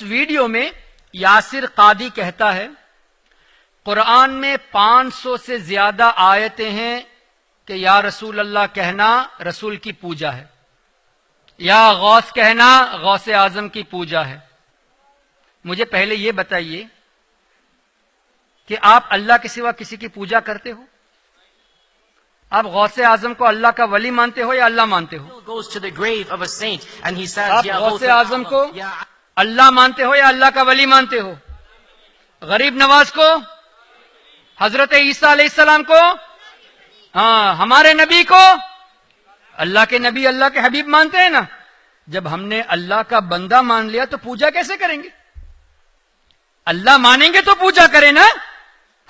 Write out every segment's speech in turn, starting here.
اس video میں یاسر قادی کہتا ہے قرآن میں 500 سے زیادہ آیتیں ہیں کہ یا رسول اللہ کہنا رسول کی پوجا ہے، یا غوث کہنا غوث اعظم کی پوجا ہے۔ مجھے پہلے یہ بتائیے کہ آپ اللہ کے سوا کسی کی پوجا کرتے ہو؟ آپ غوث اعظم کو اللہ کا ولی مانتے ہو یا اللہ مانتے ہو؟ آپ غوث اعظم کو اللہ مانتے ہو یا اللہ کا ولی مانتے ہو؟ غریب نواز کو، حضرت عیسیٰ علیہ السلام کو، ہاں ہمارے نبی کو اللہ کے نبی اللہ کے حبیب مانتے ہیں نا۔ جب ہم نے اللہ کا بندہ مان لیا تو پوجا کیسے کریں گے؟ اللہ مانیں گے تو پوجا کریں نا۔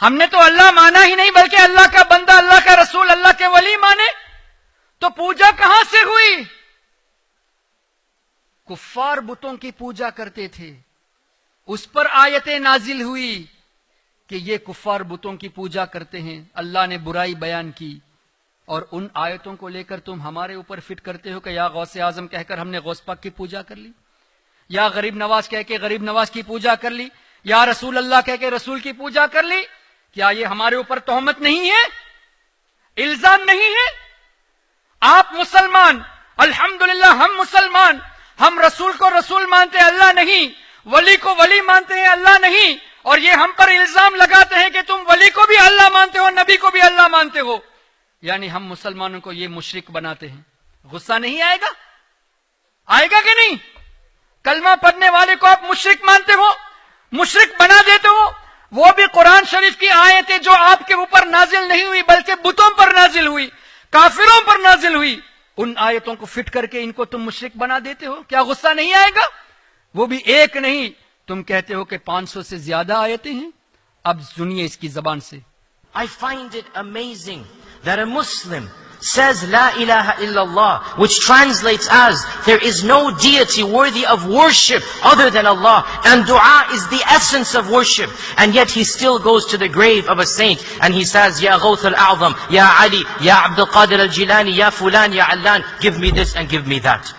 ہم نے تو اللہ مانا ہی نہیں بلکہ اللہ کا بندہ، اللہ کا رسول، اللہ کے ولی مانے، تو پوجا کہاں سے ہوئی؟ کفار بتوں کی پوجا کرتے تھے، اس پر آیتیں نازل ہوئی کہ یہ کفار بتوں کی پوجا کرتے ہیں، اللہ نے برائی بیان کی، اور ان آیتوں کو لے کر تم ہمارے اوپر فٹ کرتے ہو کہ یا غوث اعظم کہہ کر ہم نے غوث پاک کی پوجا کر لی، یا غریب نواز کہہ کے غریب نواز کی پوجا کر لی، یا رسول اللہ کہہ کے رسول کی پوجا کر لی۔ کیا یہ ہمارے اوپر تہمت نہیں ہے؟ الزام نہیں ہے؟ آپ مسلمان، الحمدللہ ہم مسلمان، ہم رسول کو رسول مانتے ہیں اللہ نہیں، ولی کو ولی مانتے ہیں اللہ نہیں، اور یہ ہم پر الزام لگاتے ہیں کہ تم ولی کو بھی اللہ مانتے ہو، نبی کو بھی اللہ مانتے ہو، یعنی ہم مسلمانوں کو یہ مشرک بناتے ہیں۔ غصہ نہیں آئے گا؟ آئے گا کہ نہیں؟ کلمہ پڑھنے والے کو آپ مشرک مانتے ہو، مشرک بنا دیتے ہو، وہ بھی قرآن شریف کی آیتیں جو آپ کے اوپر نازل نہیں ہوئی بلکہ بتوں پر نازل ہوئی، کافروں پر نازل ہوئی، ان آیتوں کو فٹ کر کے ان کو تم مشرک بنا دیتے ہو۔ کیا غصہ نہیں آئے گا؟ وہ بھی ایک نہیں، تم کہتے ہو کہ 500 سے زیادہ آیتیں ہیں۔ اب سنیے اس کی زبان سے۔ I find it amazing that a Muslim says La ilaha illallah, which translates as there is no deity worthy of worship other than Allah, and dua is the essence of worship, and yet he still goes to the grave of a saint and he says Ya Ghawth al-A'zam, Ya Ali, Ya Abdul Qadir al-Jilani, Ya Fulan, Ya Allan, give me this and give me that.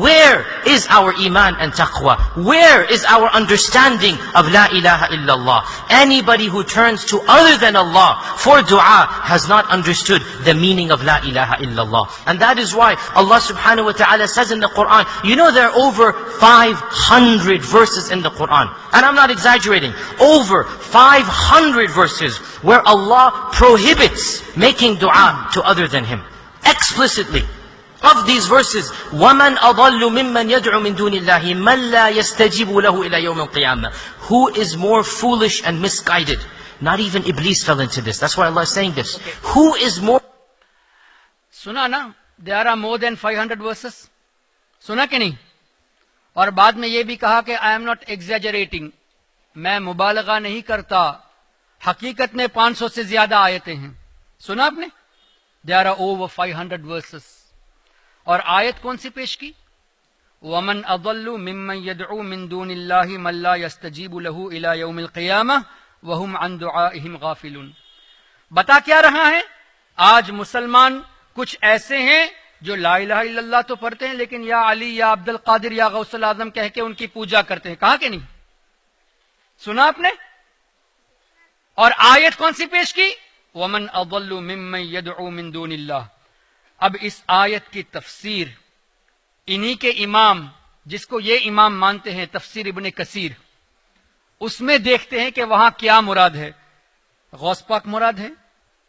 Where is our iman and taqwa? Where is our understanding of La ilaha illallah? Anybody who turns to other than Allah for dua has not understood the meaning of La ilaha illallah. And that is why Allah subhanahu wa ta'ala says in the Quran, you know there are over 500 verses in the Quran. And I'm not exaggerating. Over 500 verses where Allah prohibits making dua to other than Him. Explicitly. Of these verses, وَمَنْ أَضَلُّ مِمَّنْ يَدْعُ مِن دُونِ اللَّهِ مَنْ لَا يَسْتَجِيبُ لَهُ إِلَى يَوْمِ الْقِيَامَةِ. Who is more foolish and misguided? Not even Iblis fell into this. That's why Allah is saying this. Who is more... سنا نا؟ there are more than 500 verses. سنا کہ نہیں؟ اور بعد میں یہ بھی کہا کہ I am not exaggerating. میں مبالغہ نہیں کرتا، حقیقت میں 500 سے زیادہ آیتیں ہیں۔ سنا آپ نے؟ there are over 500 verses. اور آیت کون سی پیش کی؟ وَمَنْ أَضَلُّ مِمَّنْ يَدْعُو مِن دُونِ اللَّهِ مَنْ لَا يَسْتَجِيبُ لَهُ إِلَى يَوْمِ الْقِيَامَةِ وَهُمْ عَنْ دُعَائِهِمْ غَافِلُونَ۔ بتا کیا رہا ہے؟ آج مسلمان کچھ ایسے ہیں جو لا الہ الا اللہ تو پڑھتے ہیں لیکن یا علی، یا عبد القادر، یا غوث الاعظم کہہ کے ان کی پوجا کرتے ہیں۔ کہا کہ نہیں؟ سنا آپ نے؟ اور آیت کون سی پیش کی؟ وَمَنْ أَضَلُّ مِمَّنْ يَدْعُو مِن دُونِ اللَّهِ۔ اب اس آیت کی تفسیر انہی کے امام، جس کو یہ امام مانتے ہیں، تفسیر ابن کثیر، اس میں دیکھتے ہیں کہ وہاں کیا مراد ہے۔ غوث پاک مراد ہے،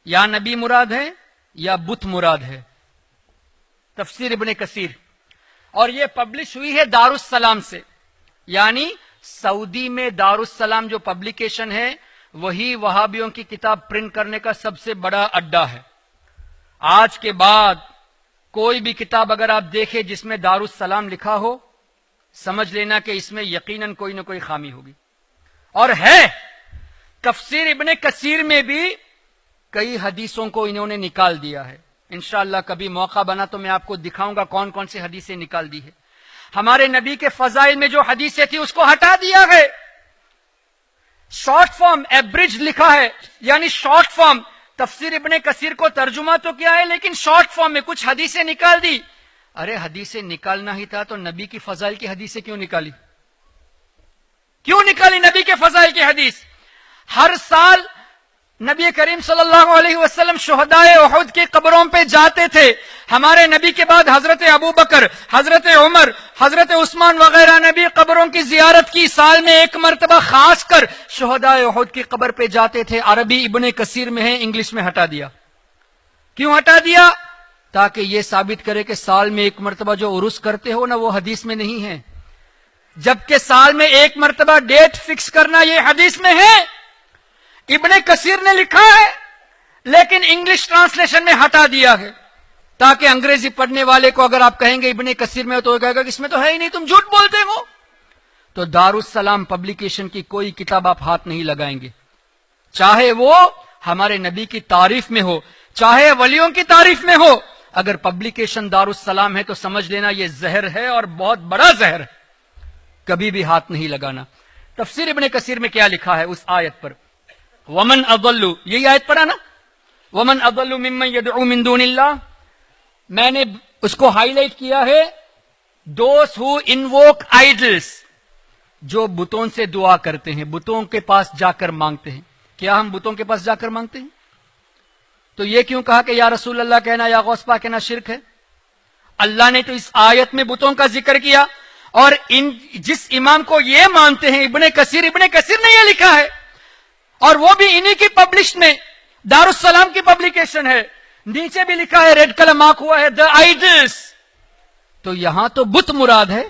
یا نبی مراد ہے، یا بت مراد ہے۔ تفسیر ابن کثیر، اور یہ پبلش ہوئی ہے دارالسلام سے، یعنی سعودی میں دارالسلام جو پبلیکیشن ہے وہی وہابیوں کی کتاب پرنٹ کرنے کا سب سے بڑا اڈا ہے۔ آج کے بعد کوئی بھی کتاب اگر آپ دیکھیں جس میں دارالسلام لکھا ہو، سمجھ لینا کہ اس میں یقیناً کوئی نہ کوئی خامی ہوگی، اور ہے۔ تفسیر ابن کثیر میں بھی کئی حدیثوں کو انہوں نے نکال دیا ہے۔ انشاءاللہ کبھی موقع بنا تو میں آپ کو دکھاؤں گا کون کون سی حدیثیں نکال دی ہے۔ ہمارے نبی کے فضائل میں جو حدیثیں تھی اس کو ہٹا دیا ہے، شارٹ فارم ایبریج لکھا ہے، یعنی شارٹ فارم۔ تفسیر ابن کثیر کو ترجمہ تو کیا ہے لیکن شارٹ فارم میں کچھ حدیثیں نکال دی۔ ارے حدیثیں نکالنا ہی تھا تو نبی کی فضائل کی حدیثیں کیوں نکالی؟ نکالی نبی کے فضائل کی حدیث. ہر سال نبی کریم صلی اللہ علیہ وسلم شہدائے احد کی قبروں پہ جاتے تھے. ہمارے نبی کے بعد حضرت ابو بکر، حضرت عمر، حضرت عثمان وغیرہ نے بھی قبروں کی زیارت کی. سال میں ایک مرتبہ خاص کر شہدائے احد کی قبر پہ جاتے تھے. عربی ابن کثیر میں ہے، انگلش میں ہٹا دیا. کیوں ہٹا دیا؟ تاکہ یہ ثابت کرے کہ سال میں ایک مرتبہ جو عرس کرتے ہو نا وہ حدیث میں نہیں ہے، جبکہ سال میں ایک مرتبہ ڈیٹ فکس کرنا یہ حدیث میں ہے. ابن کثیر نے لکھا ہے لیکن انگلش ٹرانسلیشن میں ہٹا دیا ہے، تاکہ انگریزی پڑھنے والے کو اگر آپ کہیں گے ابن کثیر میں تو کہے گا کہ اس میں تو ہے ہی نہیں، تم جھوٹ بولتے ہو. تو دارالسلام پبلیکیشن کی کوئی کتاب آپ ہاتھ نہیں لگائیں گے، چاہے وہ ہمارے نبی کی تعریف میں ہو، چاہے ولیوں کی تعریف میں ہو. اگر پبلیکیشن دارالسلام ہے تو سمجھ لینا یہ زہر ہے اور بہت بڑا زہر ہے، کبھی بھی ہاتھ نہیں لگانا. تفسیر ابن کثیر میں کیا لکھا ہے اس آیت پر؟ ومن اضل، یہی آیت پڑھا نا، ومن اضل ممن يدعو من دون اللہ. میں نے اس کو ہائی لائٹ کیا ہے، دوز ہو انووک آئیڈلس، جو بتوں سے دعا کرتے ہیں، بتوں کے پاس جا کر مانگتے ہیں. کیا ہم بتوں کے پاس جا کر مانگتے ہیں؟ تو یہ کیوں کہا کہ یا رسول اللہ کہنا، یا غوث پاک کہنا شرک ہے؟ اللہ نے تو اس آیت میں بتوں کا ذکر کیا، اور جس امام کو یہ مانتے ہیں ابن کثیر نے یہ لکھا ہے، اور وہ بھی انہی کی پبلش میں، دارالسلام کی پبلیکیشن ہے. نیچے بھی لکھا ہے، ریڈ کلر مارک ہوا ہے، دا آئیڈلس. تو یہاں تو بت مراد ہے،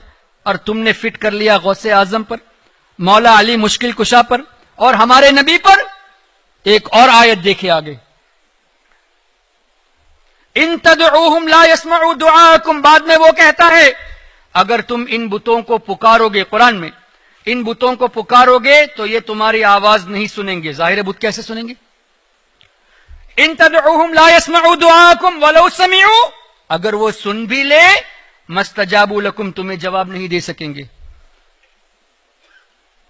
اور تم نے فٹ کر لیا غوث اعظم پر، مولا علی مشکل کشا پر، اور ہمارے نبی پر. ایک اور آیت دیکھے آگے، ان تدعوہم لا يسمعوا دعاءکم. بعد میں وہ کہتا ہے اگر تم ان بتوں کو پکارو گے، قرآن میں ان بتوں کو پکارو گے تو یہ تمہاری آواز نہیں سنیں گے. ظاہر بت کیسے سنیں گے؟ ان تدعوہم لا يسمعوا دعاءکم ولو سمعوا، اگر وہ سن بھی لے مستجابوا لکم، تمہیں جواب نہیں دے سکیں گے.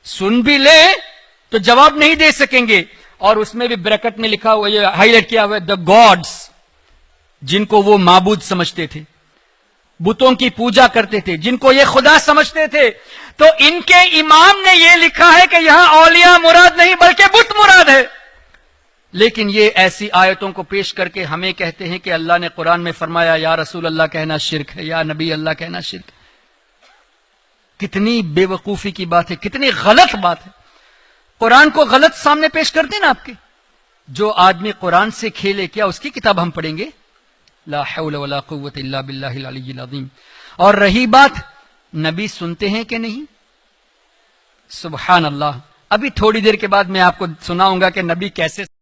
سن بھی لے تو جواب نہیں دے سکیں گے. اور اس میں بھی بریکٹ میں لکھا ہوا، یہ ہائی لائٹ کیا ہوا ہے، دا گاڈس، جن کو وہ معبود سمجھتے تھے، بتوں کی پوجا کرتے تھے، جن کو یہ خدا سمجھتے تھے. تو ان کے امام نے یہ لکھا ہے کہ یہاں اولیاء مراد نہیں بلکہ بت مراد ہے. لیکن یہ ایسی آیتوں کو پیش کر کے ہمیں کہتے ہیں کہ اللہ نے قرآن میں فرمایا یا رسول اللہ کہنا شرک ہے، یا نبی اللہ کہنا شرک ہے. کتنی بے وقوفی کی بات ہے، کتنی غلط بات ہے. قرآن کو غلط سامنے پیش کرتے نا آپ کے. جو آدمی قرآن سے کھیلے، کیا اس کی کتاب ہم پڑھیں گے؟ لا حول ولا قوت الا باللہ العلی العظیم. اور رہی بات نبی سنتے ہیں کہ نہیں، سبحان اللہ. ابھی تھوڑی دیر کے بعد میں آپ کو سناؤں گا کہ نبی کیسے